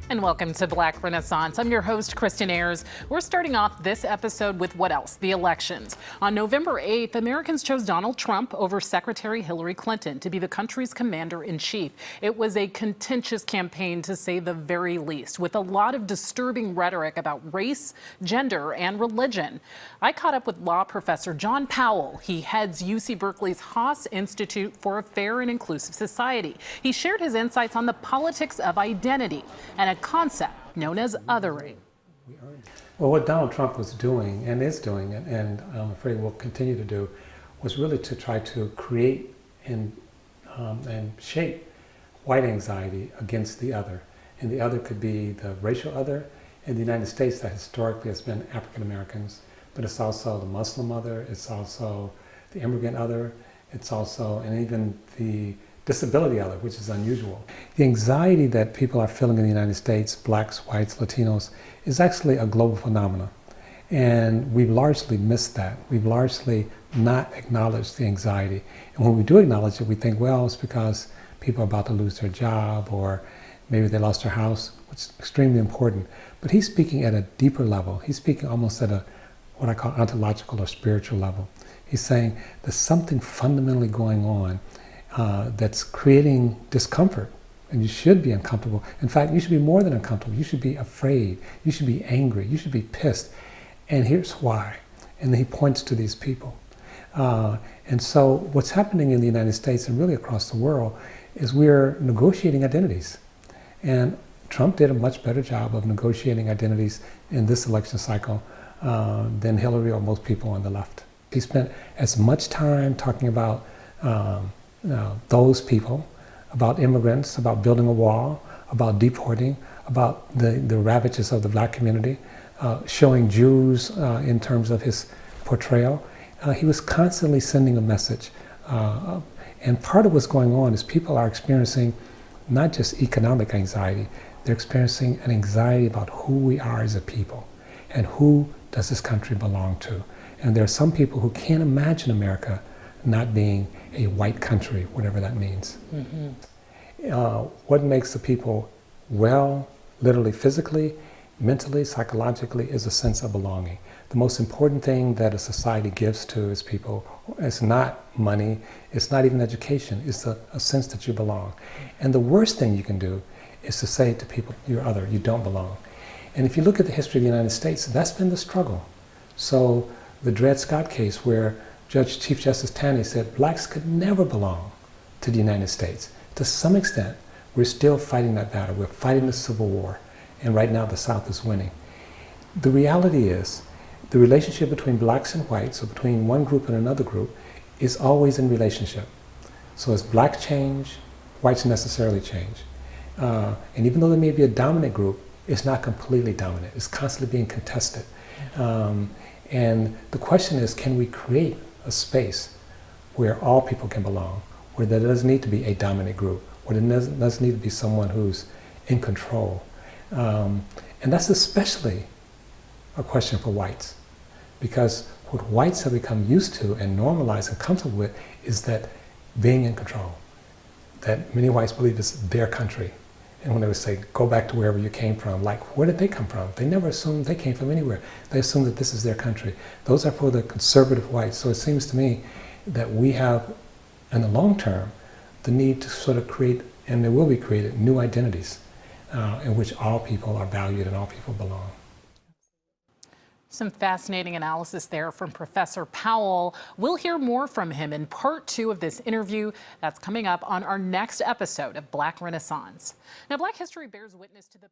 And welcome to Black Renaissance. I'm your host, Christin Ayers. We're starting off this episode with what else? The elections. On November 8th, Americans chose Donald Trump over Secretary Hillary Clinton to be the country's commander-in-chief. It was a contentious campaign, to say the very least, with a lot of disturbing rhetoric about race, gender, and religion. I caught up with law professor John Powell. He heads UC Berkeley's Haas Institute for a Fair and Inclusive Society. He shared his insights on the politics of identity and a concept known as othering. Well, what Donald Trump was doing and is doing, and I'm afraid will continue to do, was really to try to create and shape white anxiety against the other. And the other could be the racial other. In the United States, that historically has been African Americans, but it's also the Muslim other, it's also the immigrant other, it's also, and even the disability other, which is unusual. The anxiety that people are feeling in the United States, blacks, whites, Latinos, is actually a global phenomenon. And we've largely missed that. We've largely not acknowledged the anxiety. And when we do acknowledge it, we think, well, it's because people are about to lose their job, or maybe they lost their house, which is extremely important. But he's speaking at a deeper level. He's speaking almost at a, what I call ontological or spiritual level. He's saying there's something fundamentally going on that's creating discomfort, and you should be uncomfortable. In fact, you should be more than uncomfortable. You should be afraid. You should be angry. You should be pissed. And here's why. And then he points to these people. And so what's happening in the United States and really across the world is we're negotiating identities. And Trump did a much better job of negotiating identities in this election cycle than Hillary or most people on the left. He spent as much time talking about those people, about immigrants, about building a wall, about deporting, about the ravages of the black community, showing Jews in terms of his portrayal. He was constantly sending a message. And part of what's going on is people are experiencing not just economic anxiety, they're experiencing an anxiety about who we are as a people and who does this country belong to. And there are some people who can't imagine America not being a white country, whatever that means. Mm-hmm. What makes the people well, literally, physically, mentally, psychologically, is a sense of belonging. The most important thing that a society gives to its people is not money, it's not even education, it's a sense that you belong. And the worst thing you can do is to say to people, you're other, you don't belong. And if you look at the history of the United States, that's been the struggle. So the Dred Scott case, where Chief Justice Taney said blacks could never belong to the United States. To some extent, we're still fighting that battle. We're fighting the Civil War, and right now the South is winning. The reality is, the relationship between blacks and whites, or between one group and another group, is always in relationship. So as blacks change, whites necessarily change. And even though there may be a dominant group, it's not completely dominant. It's constantly being contested. And the question is, can we create a space where all people can belong, where there doesn't need to be a dominant group, where there doesn't need to be someone who's in control. And that's especially a question for whites, because what whites have become used to and normalized and comfortable with is that being in control, that many whites believe is their country. And when they would say, go back to wherever you came from, like, where did they come from? They never assumed they came from anywhere. They assumed that this is their country. Those are for the conservative whites. So it seems to me that we have, in the long term, the need to sort of create, and there will be created, new identities in which all people are valued and all people belong. Some fascinating analysis there from Professor Powell. We'll hear more from him in part 2 of this interview. That's coming up on our next episode of Black Renaissance. Now, Black history bears witness to the